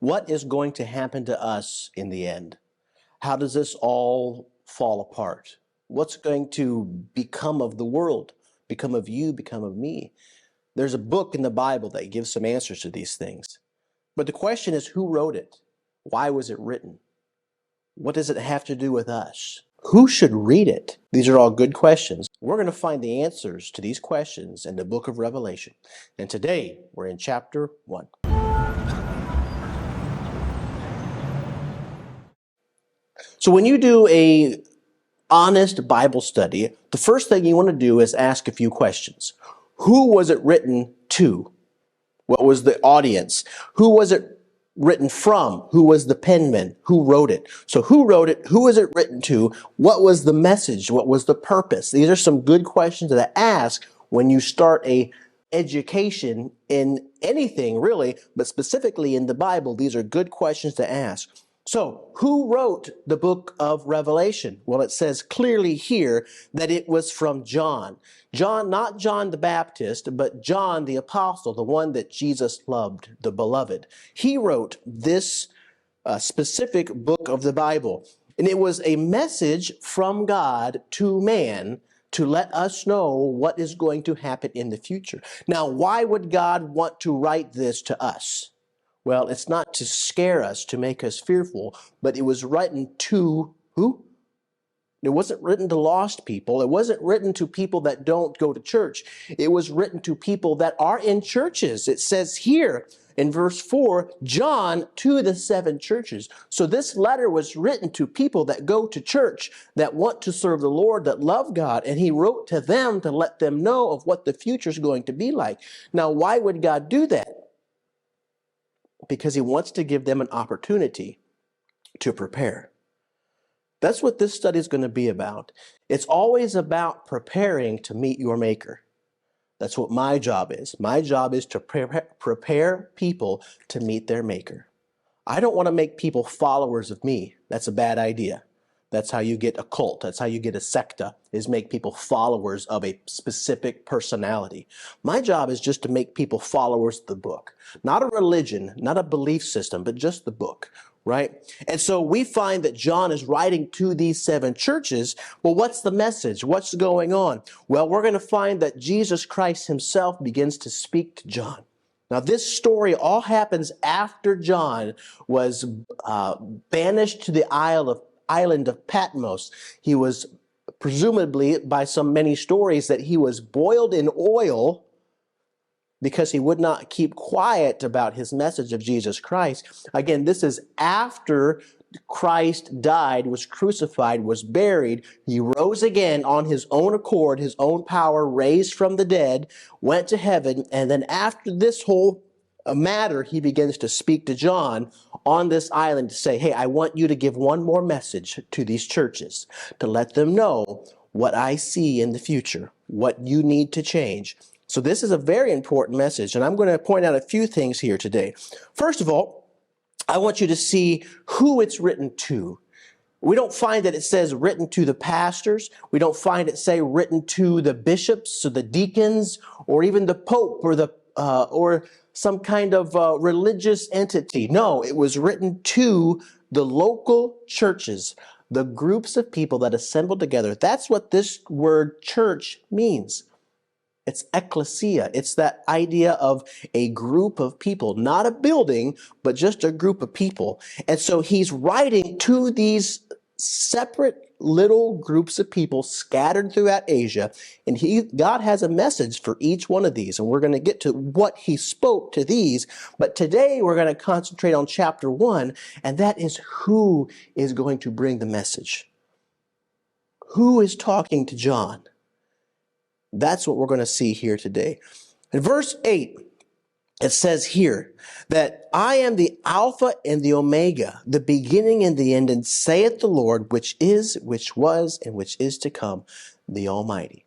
What is going to happen to us in the end? How does this all fall apart? What's going to become of the world, become of you, become of me? There's a book in the Bible that gives some answers to these things. But the question is, who wrote it? Why was it written? What does it have to do with us? Who should read it? These are all good questions. We're going to find the answers to these questions in the book of Revelation. And today, we're in chapter 1. So when you do a honest Bible study, the first thing you want to do is ask a few questions. Who was it written to? What was the audience? Who was it written from? Who was the penman? Who wrote it? So who wrote it? Who was it written to? What was the message? What was the purpose? These are some good questions to ask when you start a education in anything really, but specifically in the Bible. These are good questions to ask. So, who wrote the book of Revelation? Well, it says clearly here that it was from John. John, not John the Baptist, but John the Apostle, the one that Jesus loved, the beloved. He wrote this specific book of the Bible. And it was a message from God to man to let us know what is going to happen in the future. Now, why would God want to write this to us? Well, it's not to scare us, to make us fearful, but it was written to who? It wasn't written to lost people. It wasn't written to people that don't go to church. It was written to people that are in churches. It says here in verse 4, John to the 7 churches. So this letter was written to people that go to church, that want to serve the Lord, that love God, and he wrote to them to let them know of what the future is going to be like. Now, why would God do that? Because he wants to give them an opportunity to prepare. That's what this study is going to be about. It's always about preparing to meet your Maker. That's what my job is. My job is to prepare people to meet their Maker. I don't want to make people followers of me. That's a bad idea. That's how you get a cult. That's how you get a secta, is make people followers of a specific personality. My job is just to make people followers of the book. Not a religion, not a belief system, but just the book, right? And so we find that John is writing to these 7 churches. Well, what's the message? What's going on? Well, we're going to find that Jesus Christ himself begins to speak to John. Now, this story all happens after John was banished to the island of Patmos. He was presumably, by some many stories, that he was boiled in oil because he would not keep quiet about his message of Jesus Christ. Again, this is after Christ died, was crucified, was buried. He rose again on his own accord, his own power, raised from the dead, went to heaven, and then after this whole matter, he begins to speak to John on this island to say, hey, I want you to give one more message to these churches to let them know what I see in the future, what you need to change. So this is a very important message, and I'm going to point out a few things here today. First of all, I want you to see who it's written to. We don't find that it says written to the pastors. We don't find it say written to the bishops or the deacons or even the pope or some kind of religious entity. No, it was written to the local churches, the groups of people that assembled together. That's what this word church means. It's ecclesia. It's that idea of a group of people, not a building, but just a group of people. And so he's writing to these separate little groups of people scattered throughout Asia. And God has a message for each one of these. And we're going to get to what he spoke to these. But today we're going to concentrate on chapter 1. And that is who is going to bring the message. Who is talking to John? That's what we're going to see here today. In verse 8, it says here that I am the Alpha and the Omega, the beginning and the end, and saith the Lord, which is, which was, and which is to come, the Almighty.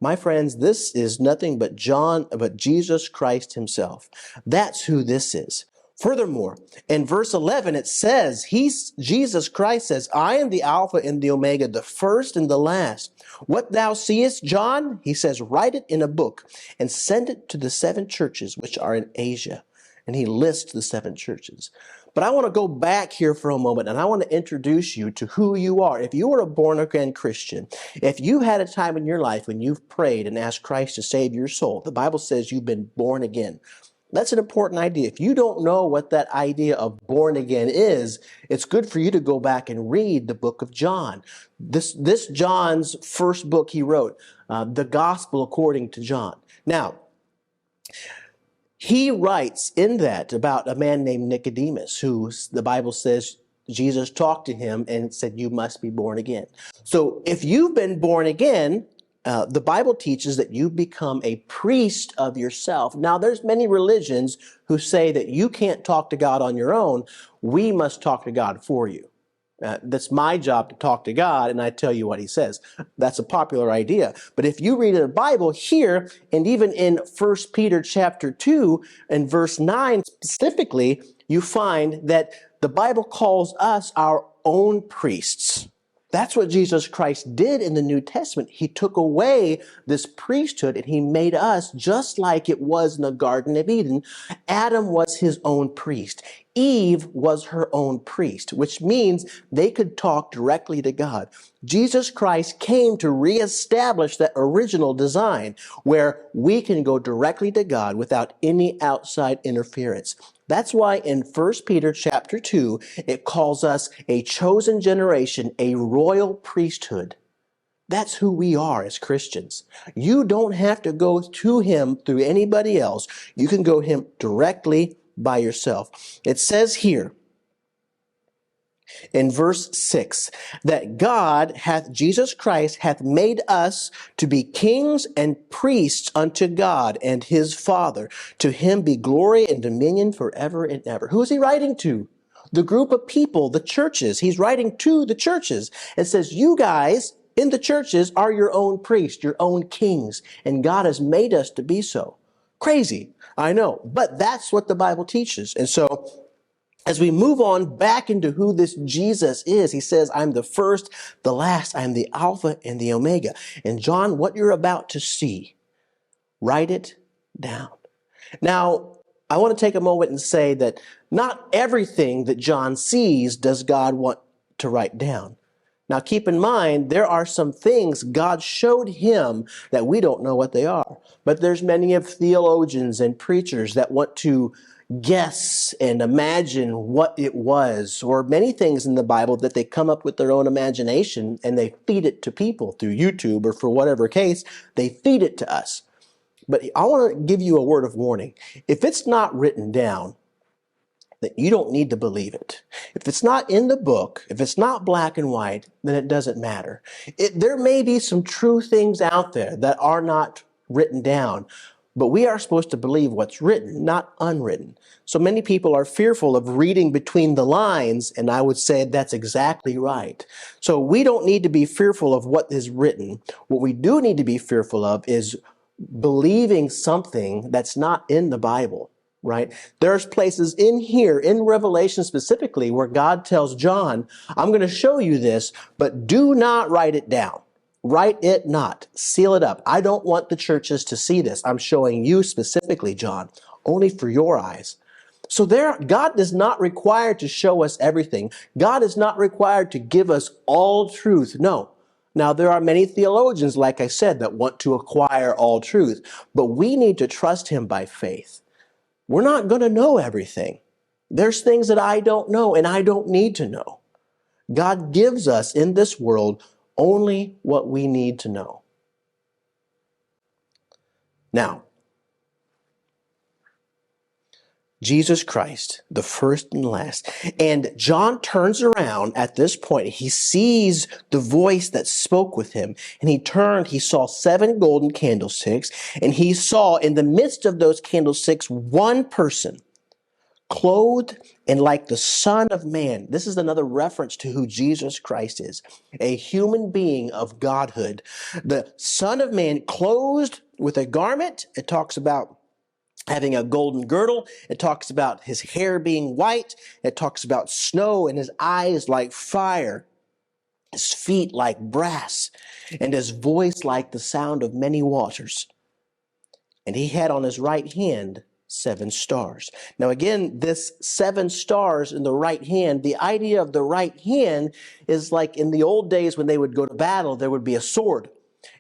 My friends, this is nothing but Jesus Christ himself. That's who this is. Furthermore, in verse 11, it says, Jesus Christ says, I am the Alpha and the Omega, the first and the last. What thou seest, John, he says, write it in a book and send it to the 7 churches which are in Asia, and he lists the 7 churches. But I want to go back here for a moment, and I want to introduce you to who you are. If you are a born-again Christian, if you had a time in your life when you've prayed and asked Christ to save your soul, the Bible says you've been born again. That's an important idea. If you don't know what that idea of born again is, it's good for you to go back and read the book of John. This John's first book he wrote, the Gospel according to John. Now, he writes in that about a man named Nicodemus, who the Bible says Jesus talked to him and said, you must be born again. So if you've been born again, the Bible teaches that you become a priest of yourself. Now, there's many religions who say that you can't talk to God on your own. We must talk to God for you. That's my job to talk to God, and I tell you what he says. That's a popular idea. But if you read the Bible here, and even in 1 Peter chapter 2 and verse 9 specifically, you find that the Bible calls us our own priests. That's what Jesus Christ did in the New Testament. He took away this priesthood and he made us just like it was in the Garden of Eden. Adam was his own priest. Eve was her own priest, which means they could talk directly to God. Jesus Christ came to reestablish that original design where we can go directly to God without any outside interference. That's why in 1 Peter chapter 2, it calls us a chosen generation, a royal priesthood. That's who we are as Christians. You don't have to go to him through anybody else. You can go to him directly by yourself. It says here in verse 6 that Jesus Christ hath made us to be kings and priests unto God and his Father. To him be glory and dominion forever and ever. Who is he writing to? The group of people, the churches. He's writing to the churches. It says, you guys in the churches are your own priests, your own kings, and God has made us to be so. Crazy, I know, but that's what the Bible teaches. And so as we move on back into who this Jesus is, he says, I'm the first, the last, I'm the Alpha and the Omega. And John, what you're about to see, write it down. Now, I want to take a moment and say that not everything that John sees does God want to write down. Now, keep in mind, there are some things God showed him that we don't know what they are. But there's many of theologians and preachers that want to guess and imagine what it was, or many things in the Bible that they come up with their own imagination and they feed it to people through YouTube or for whatever case, they feed it to us. But I want to give you a word of warning. If it's not written down, that you don't need to believe it. If it's not in the book, if it's not black and white, then it doesn't matter. There may be some true things out there that are not written down, but we are supposed to believe what's written, not unwritten. So many people are fearful of reading between the lines, and I would say that's exactly right. So we don't need to be fearful of what is written. What we do need to be fearful of is believing something that's not in the Bible. Right? There's places in here, in Revelation specifically, where God tells John, I'm going to show you this, but do not write it down. Write it not. Seal it up. I don't want the churches to see this. I'm showing you specifically, John, only for your eyes. So God is not required to show us everything. God is not required to give us all truth. No. Now, there are many theologians, like I said, that want to acquire all truth, but we need to trust him by faith. We're not going to know everything. There's things that I don't know and I don't need to know. God gives us in this world only what we need to know. Now, Jesus Christ, the first and last. And John turns around at this point. He sees the voice that spoke with him. And he turned, he saw 7 golden candlesticks. And he saw in the midst of those candlesticks one person clothed in like the Son of Man. This is another reference to who Jesus Christ is. A human being of Godhood. The Son of Man clothed with a garment. It talks about having a golden girdle. It talks about his hair being white. It talks about snow and his eyes like fire, his feet like brass, and his voice like the sound of many waters. And he had on his right hand 7 stars. Now again, this 7 stars in the right hand, the idea of the right hand is like in the old days when they would go to battle, there would be a sword.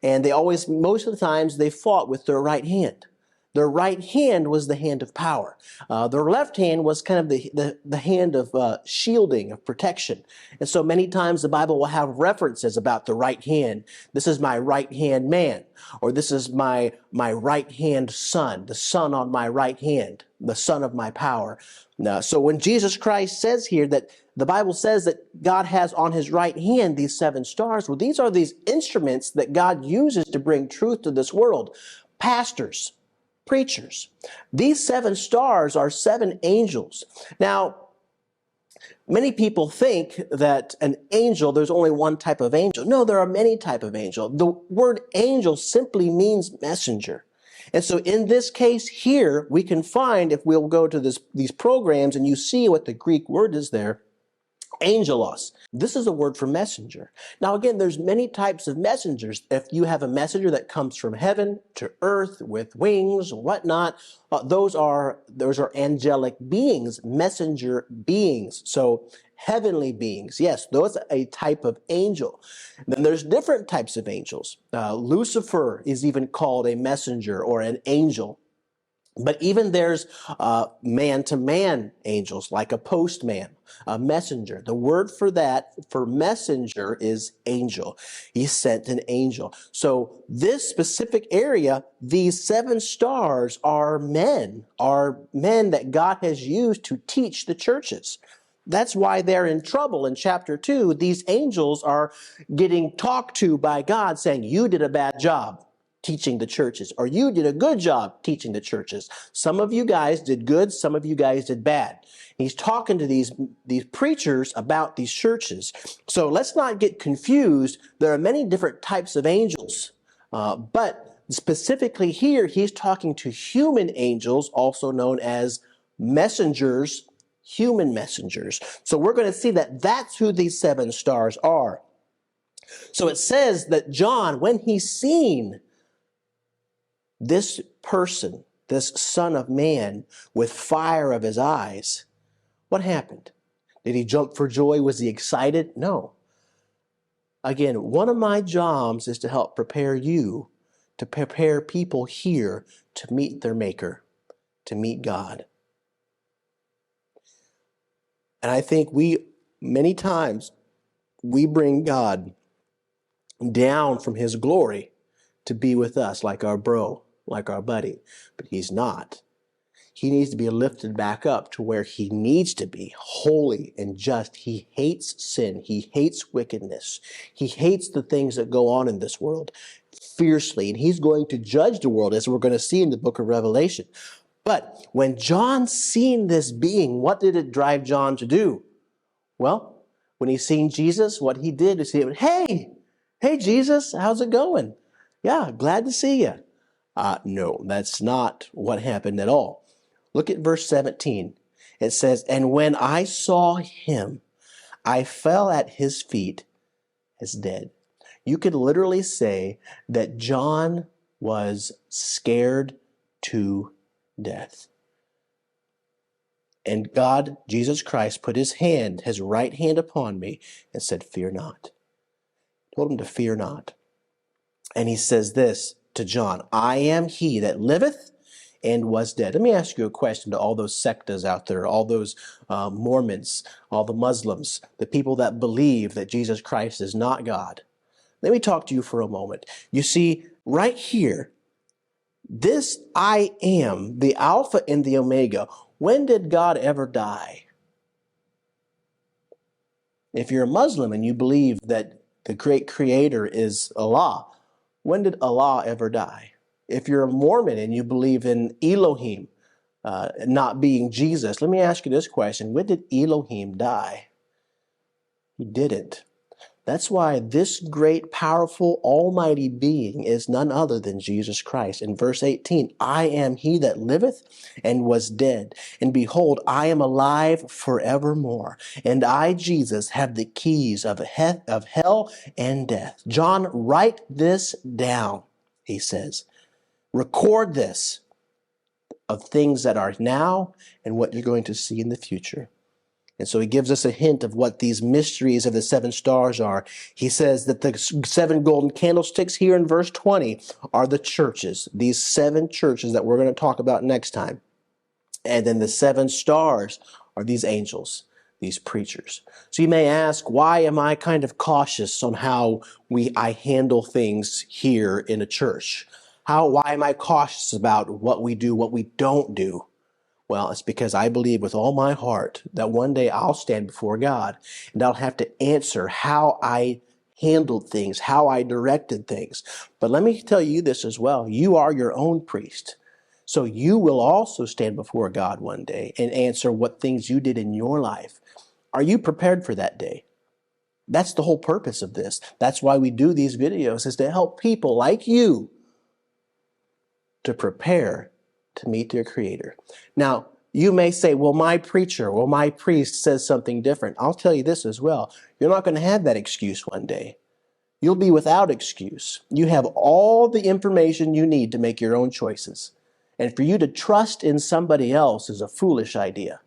And they always, most of the times, they fought with their right hand. Their right hand was the hand of power. Their left hand was kind of the hand of shielding, of protection. And so many times the Bible will have references about the right hand. This is my right hand man, or this is my right hand son, the son on my right hand, the son of my power. Now, so when Jesus Christ says here that the Bible says that God has on his right hand these 7 stars, well, these are these instruments that God uses to bring truth to this world. Pastors, preachers. These 7 stars are 7 angels. Now, many people think that an angel, there's only one type of angel. No, there are many types of angel. The word angel simply means messenger. And so in this case here, we can find, if we'll go to these programs and you see what the Greek word is there, angelos. This is a word for messenger. Now again, there's many types of messengers. If you have a messenger that comes from heaven to earth with wings, whatnot, those are angelic beings, messenger beings. So heavenly beings, yes, those are a type of angel. Then there's different types of angels. Lucifer is even called a messenger or an angel. But even there's man-to-man angels, like a postman, a messenger. The word for that, for messenger, is angel. He sent an angel. So this specific area, these 7 stars are men that God has used to teach the churches. That's why they're in trouble in chapter 2. These angels are getting talked to by God saying, you did a bad job teaching the churches, or you did a good job teaching the churches. Some of you guys did good, some of you guys did bad. He's talking to these preachers about these churches. So let's not get confused. There are many different types of angels, but specifically here, he's talking to human angels, also known as messengers, human messengers. So we're going to see that that's who these 7 stars are. So it says that John, when he's seen this person, this Son of Man, with fire of his eyes, what happened? Did he jump for joy? Was he excited? No. Again, one of my jobs is to help prepare you, to prepare people here to meet their Maker, to meet God. And I think many times, we bring God down from his glory to be with us, like our bro, like our buddy. But he's not. He needs to be lifted back up to where he needs to be, holy and just. He hates sin. He hates wickedness. He hates the things that go on in this world fiercely. And he's going to judge the world, as we're going to see in the book of Revelation. But when John seen this being, what did it drive John to do? Well, when he seen Jesus, what he did is he went, hey Jesus, how's it going? Yeah, glad to see you. No, that's not what happened at all. Look at verse 17. It says, and when I saw him, I fell at his feet as dead. You could literally say that John was scared to death. And God, Jesus Christ, put his right hand upon me and said, fear not. Told him to fear not. And he says this to John, I am he that liveth and was dead. Let me ask you a question to all those sectas out there, all those Mormons, all the Muslims, the people that believe that Jesus Christ is not God. Let me talk to you for a moment. You see, right here, this I am, the Alpha and the Omega. When did God ever die? If you're a Muslim and you believe that the great creator is Allah, when did Allah ever die? If you're a Mormon and you believe in Elohim not being Jesus, let me ask you this question. When did Elohim die? He didn't. That's why this great, powerful, almighty being is none other than Jesus Christ. In verse 18, I am he that liveth and was dead. And behold, I am alive forevermore. And I, Jesus, have the keys of hell and death. John, write this down, he says. Record this. of things that are now and what you're going to see in the future. And so he gives us a hint of what these mysteries of the 7 stars are. He says that the 7 golden candlesticks here in verse 20 are the churches, these 7 churches that we're going to talk about next time. And then the 7 stars are these angels, these preachers. So you may ask, why am I kind of cautious on how I handle things here in a church? Why am I cautious about what we do, what we don't do? Well, it's because I believe with all my heart that one day I'll stand before God and I'll have to answer how I handled things, how I directed things. But let me tell you this as well. You are your own priest. So you will also stand before God one day and answer what things you did in your life. Are you prepared for that day? That's the whole purpose of this. That's why we do these videos, is to help people like you to prepare to meet their Creator. Now, you may say, well, my preacher or my priest says something different. I'll tell you this as well. You're not going to have that excuse one day. You'll be without excuse. You have all the information you need to make your own choices. And for you to trust in somebody else is a foolish idea.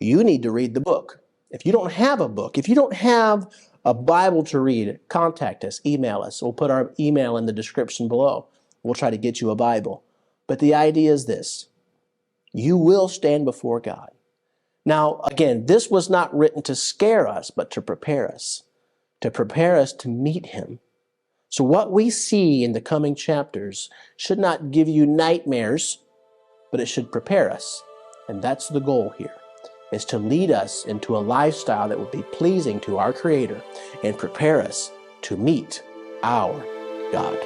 You need to read the book. If you don't have a book, if you don't have a Bible to read, contact us, email us. We'll put our email in the description below. We'll try to get you a Bible. But the idea is this: you will stand before God. Now, again, this was not written to scare us, but to prepare us to meet Him. So what we see in the coming chapters should not give you nightmares, but it should prepare us. And that's the goal here, is to lead us into a lifestyle that will be pleasing to our Creator and prepare us to meet our God.